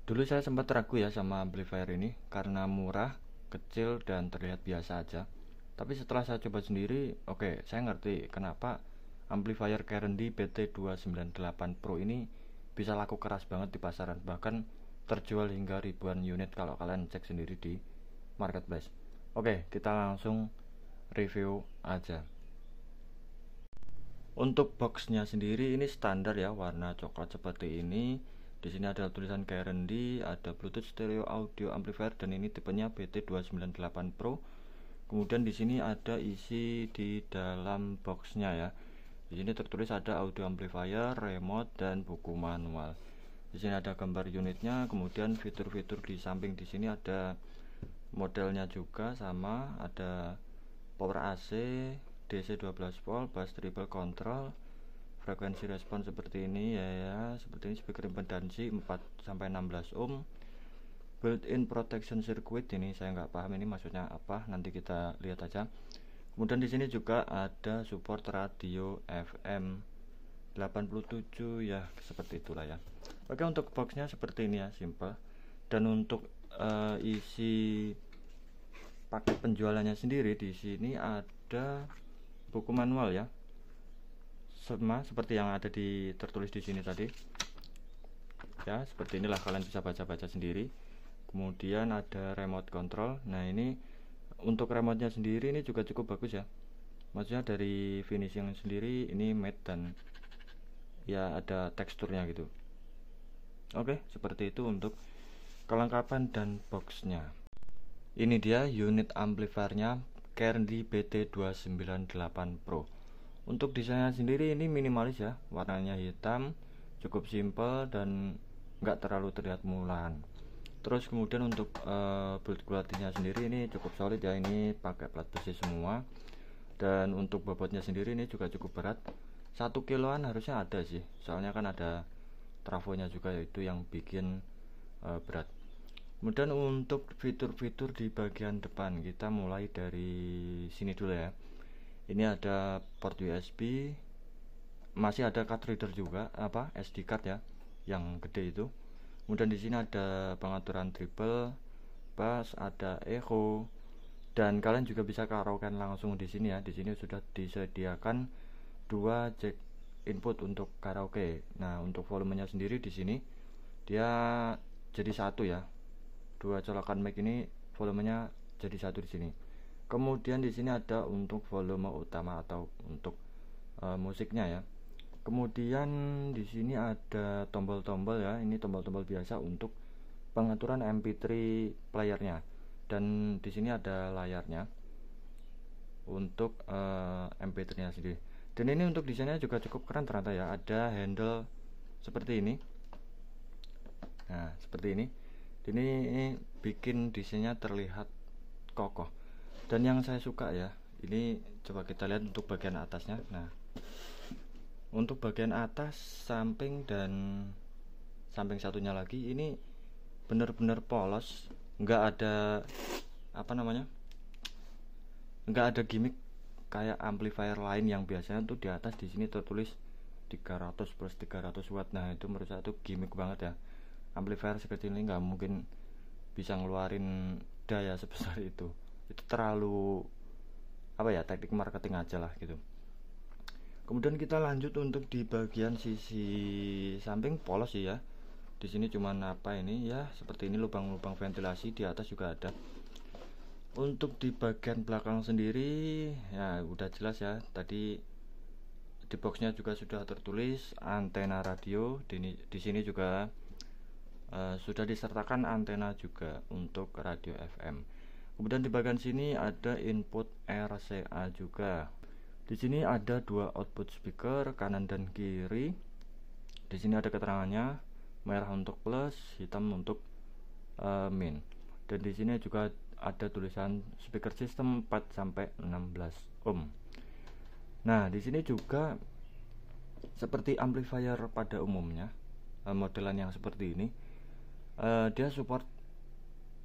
Dulu saya sempat ragu ya sama amplifier ini karena murah, kecil, dan terlihat biasa aja. Tapi setelah saya coba sendiri, oke, saya ngerti kenapa amplifier Carendy BT298 Pro ini bisa laku keras banget di pasaran. Bahkan terjual hingga ribuan unit kalau kalian cek sendiri di marketplace. Oke, kita langsung review aja. Untuk boxnya sendiri ini standar ya, warna coklat seperti ini. Di sini ada tulisan Carendy, ada Bluetooth Stereo Audio Amplifier, dan ini tipenya BT298 Pro. Kemudian di sini ada isi di dalam boxnya ya. Di sini tertulis ada audio amplifier, remote, dan buku manual. Di sini ada gambar unitnya, kemudian fitur-fitur di samping di sini ada modelnya juga sama, ada power AC, DC 12 volt, bass treble control, frekuensi respon seperti ini ya, seperti ini, speaker impedansi 4 sampai 16 ohm, built-in protection circuit. Ini saya nggak paham ini maksudnya apa, nanti kita lihat aja. Kemudian di sini juga ada support radio FM 87 ya, seperti itulah ya. Oke, untuk boxnya seperti ini ya, simple. Dan untuk isi paket penjualannya sendiri di sini ada buku manual ya, sama seperti yang ada di tertulis di sini tadi ya, seperti inilah, kalian bisa baca-baca sendiri. Kemudian ada remote control. Nah, ini untuk remote-nya sendiri ini juga cukup bagus ya, maksudnya dari finishing sendiri ini matte dan ya ada teksturnya gitu. Oke, seperti itu untuk kelengkapan dan boxnya. Ini dia unit amplifiernya Carendy BT298 Pro. Untuk desainnya sendiri ini minimalis ya, warnanya hitam, cukup simple dan nggak terlalu terlihat murahan. Terus kemudian untuk build quality-nya sendiri ini cukup solid ya, ini pakai plat besi semua. Dan untuk bobotnya sendiri ini juga cukup berat, 1 kiloan harusnya ada sih, soalnya kan ada trafonya juga, yaitu yang bikin berat. Kemudian untuk fitur-fitur di bagian depan, kita mulai dari sini dulu ya. Ini ada port USB, masih ada card reader juga, SD card ya, yang gede itu. Kemudian di sini ada pengaturan treble, bass, ada echo, dan kalian juga bisa karaoke langsung di sini ya. Di sini sudah disediakan 2 jack input untuk karaoke. Nah, untuk volumenya sendiri di sini dia jadi satu ya. 2 colokan mic ini volumenya jadi satu di sini. Kemudian di sini ada untuk volume utama atau untuk musiknya ya. Kemudian di sini ada tombol-tombol ya. Ini tombol-tombol biasa untuk pengaturan MP3 playernya. Dan di sini ada layarnya untuk MP3-nya sendiri. Dan ini untuk desainnya juga cukup keren ternyata ya. Ada handle seperti ini. Nah, seperti ini. Ini bikin desainnya terlihat kokoh. Dan yang saya suka ya, ini coba kita lihat untuk bagian atasnya. Nah, untuk bagian atas, samping, dan samping satunya lagi ini benar-benar polos, nggak ada nggak ada gimmick kayak amplifier lain yang biasanya tuh di atas di sini tertulis 300 plus 300 watt. Nah, itu menurut saya tuh gimmick banget ya. Amplifier seperti ini nggak mungkin bisa ngeluarin daya sebesar itu terlalu teknik marketing aja lah gitu. Kemudian kita lanjut untuk di bagian sisi samping, polos sih ya. Di sini cuman seperti ini, lubang-lubang ventilasi, di atas juga ada. Untuk di bagian belakang sendiri ya udah jelas ya, tadi di boxnya juga sudah tertulis antena radio. Di sini juga sudah disertakan antena juga untuk radio FM. Kemudian di bagian sini ada input RCA juga. Di sini ada 2 output speaker kanan dan kiri. Di sini ada keterangannya, merah untuk plus, hitam untuk min. Dan di sini juga ada tulisan speaker system 4 sampai 16 ohm. Nah, di sini juga seperti amplifier pada umumnya, modelan yang seperti ini, dia support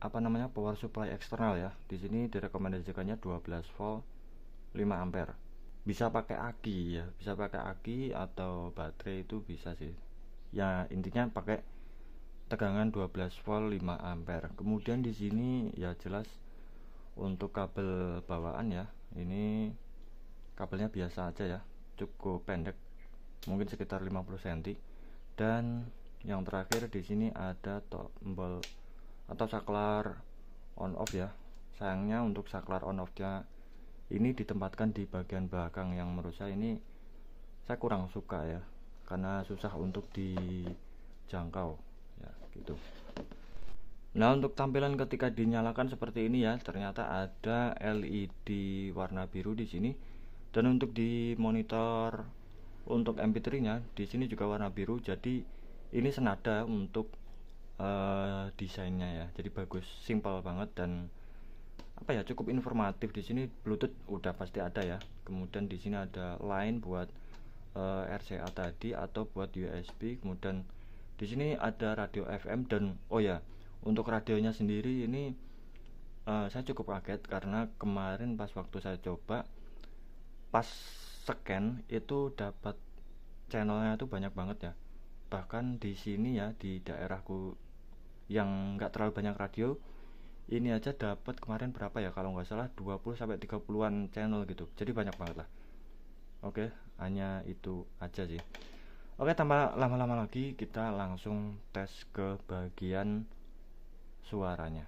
power supply eksternal ya. Di sini direkomendasikannya 12 volt 5 ampere. Bisa pakai aki ya, bisa pakai aki atau baterai, itu bisa sih. Ya, intinya pakai tegangan 12 volt 5 ampere. Kemudian di sini ya jelas untuk kabel bawaan ya, ini kabelnya biasa aja ya, cukup pendek, mungkin sekitar 50 cm. Dan yang terakhir di sini ada tombol atau saklar on off ya. Sayangnya untuk saklar on off-nya ini ditempatkan di bagian belakang, yang menurut saya ini saya kurang suka ya, karena susah untuk dijangkau ya gitu. Nah, untuk tampilan ketika dinyalakan seperti ini ya, ternyata ada LED warna biru di sini. Dan untuk di monitor untuk MP3-nya di sini juga warna biru. Jadi ini senada untuk desainnya ya. Jadi bagus, simple banget, dan apa ya, cukup informatif. Di sini Bluetooth udah pasti ada ya. Kemudian di sini ada line buat RCA tadi atau buat USB. Kemudian di sini ada radio FM, dan oh ya, untuk radionya sendiri ini saya cukup kaget karena kemarin pas waktu saya coba, pas scan itu dapat channelnya itu banyak banget ya. Bahkan di sini ya, di daerahku yang nggak terlalu banyak radio, ini aja dapat kemarin berapa ya, kalau nggak salah 20 sampai 30-an channel gitu. Jadi banyak banget lah. Oke, hanya itu aja sih. Oke, tanpa lama-lama lagi kita langsung tes ke bagian suaranya.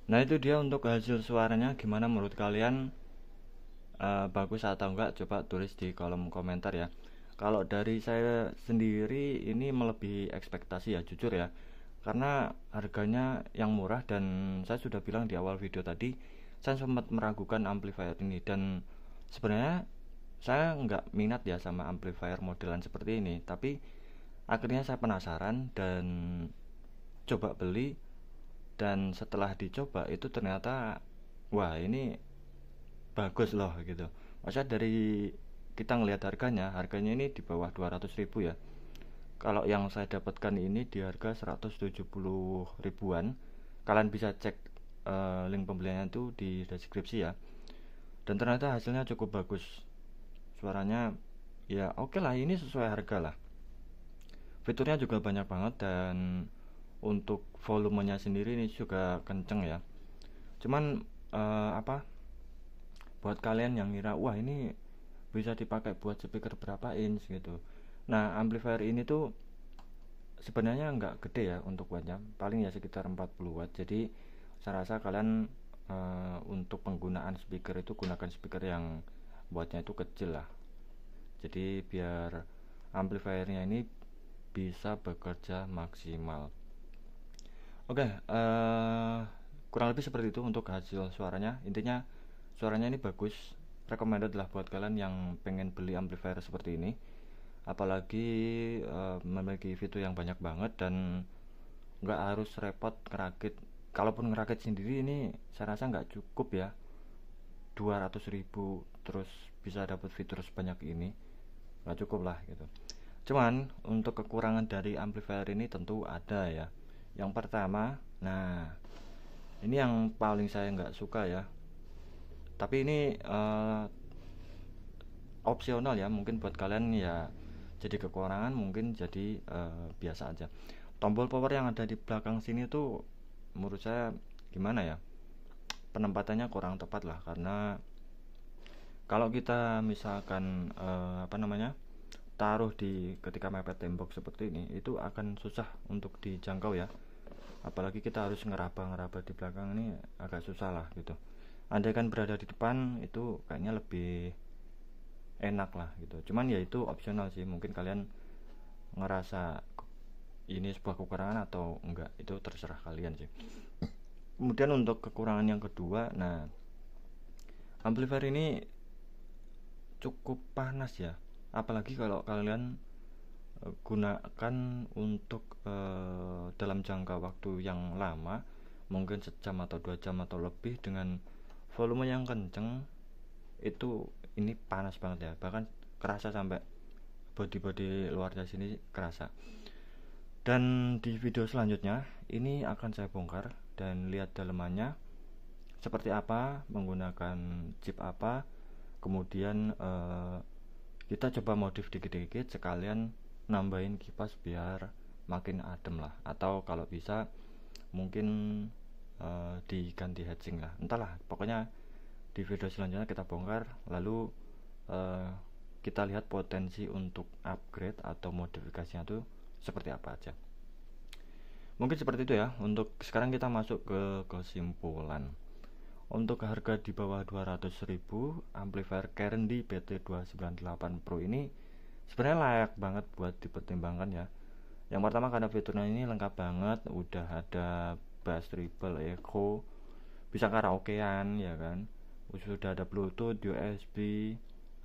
Nah, itu dia untuk hasil suaranya. Gimana menurut kalian? Bagus atau enggak? Coba tulis di kolom komentar ya. Kalau dari saya sendiri ini melebihi ekspektasi ya, jujur ya, karena harganya yang murah. Dan saya sudah bilang di awal video tadi, saya sempat meragukan amplifier ini, dan sebenarnya saya nggak minat ya sama amplifier modelan seperti ini. Tapi akhirnya saya penasaran dan coba beli. Dan setelah dicoba itu ternyata wah, ini bagus loh gitu. Maksudnya dari kita ngelihat harganya ini di bawah 200.000 ya. Kalau yang saya dapatkan ini di harga 170 ribuan. Kalian bisa cek link pembeliannya itu di deskripsi ya. Dan ternyata hasilnya cukup bagus. Suaranya ya oke lah, ini sesuai harga lah. Fiturnya juga banyak banget, dan untuk volumenya sendiri ini juga kenceng ya. Cuman buat kalian yang ngira wah ini bisa dipakai buat speaker berapa inch gitu. Nah, amplifier ini tuh sebenarnya nggak gede ya untuk wattnya, paling ya sekitar 40 watt. Jadi saya rasa kalian untuk penggunaan speaker itu gunakan speaker yang wattnya itu kecil lah. Jadi biar amplifiernya ini bisa bekerja maksimal. Oke, kurang lebih seperti itu untuk hasil suaranya. Intinya suaranya ini bagus, recommended lah buat kalian yang pengen beli amplifier seperti ini. Apalagi memiliki fitur yang banyak banget dan nggak harus repot ngerakit. Kalaupun ngerakit sendiri ini saya rasa nggak cukup ya, 200.000 terus bisa dapat fitur sebanyak ini, nggak cukup lah gitu. Cuman untuk kekurangan dari amplifier ini tentu ada ya. Yang pertama, nah ini yang paling saya nggak suka ya. Tapi ini opsional ya, mungkin buat kalian ya jadi kekurangan, mungkin jadi biasa aja. Tombol power yang ada di belakang sini tuh menurut saya gimana ya, penempatannya kurang tepat lah, karena kalau kita misalkan taruh di ketika mepet tembok seperti ini, itu akan susah untuk dijangkau ya, apalagi kita harus ngeraba-ngeraba di belakang, ini agak susah lah gitu. Andai kan berada di depan itu kayaknya lebih enak lah gitu, cuman ya itu opsional sih, mungkin kalian ngerasa ini sebuah kekurangan atau enggak, itu terserah kalian sih. Kemudian untuk kekurangan yang kedua, nah amplifier ini cukup panas ya, apalagi kalau kalian gunakan untuk dalam jangka waktu yang lama, mungkin sejam atau 2 jam atau lebih dengan volume yang kenceng, itu ini panas banget ya, bahkan kerasa sampai body luarnya sini kerasa. Dan di video selanjutnya ini akan saya bongkar dan lihat dalemannya seperti apa, menggunakan chip apa, kemudian kita coba modif dikit-dikit, sekalian nambahin kipas biar makin adem lah, atau kalau bisa mungkin diganti heatsink lah, entahlah, pokoknya di video selanjutnya kita bongkar, lalu kita lihat potensi untuk upgrade atau modifikasinya tuh seperti apa aja. Mungkin seperti itu ya. Untuk sekarang kita masuk ke kesimpulan. Untuk harga di bawah 200.000, amplifier Carendy BT298 Pro ini sebenarnya layak banget buat dipertimbangkan ya. Yang pertama karena fiturnya ini lengkap banget, udah ada bass treble echo, bisa karaokean ya kan, sudah ada Bluetooth, USB,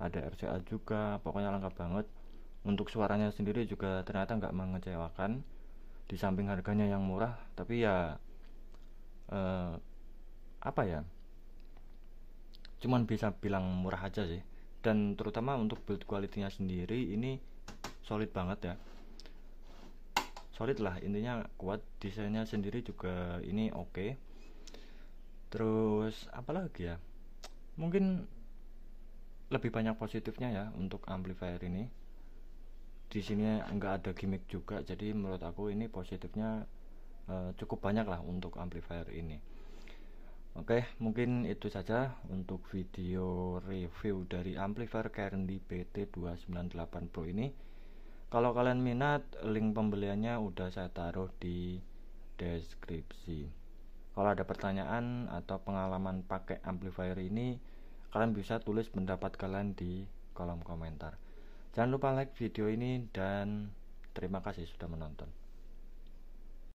ada RCA juga, pokoknya lengkap banget. Untuk suaranya sendiri juga ternyata nggak mengecewakan, di samping harganya yang murah, tapi ya apa ya, cuman bisa bilang murah aja sih. Dan terutama untuk build quality-nya sendiri ini solid banget ya, solid lah intinya, kuat. Desainnya sendiri juga ini oke. Terus apalagi ya, mungkin lebih banyak positifnya ya untuk amplifier ini. Di sini nggak ada gimmick juga, jadi menurut aku ini positifnya cukup banyak lah untuk amplifier ini. Oke, mungkin itu saja untuk video review dari amplifier Carendy BT298 Pro ini. Kalau kalian minat, link pembeliannya udah saya taruh di deskripsi. Kalau ada pertanyaan atau pengalaman pakai amplifier ini, kalian bisa tulis pendapat kalian di kolom komentar. Jangan lupa like video ini dan terima kasih sudah menonton.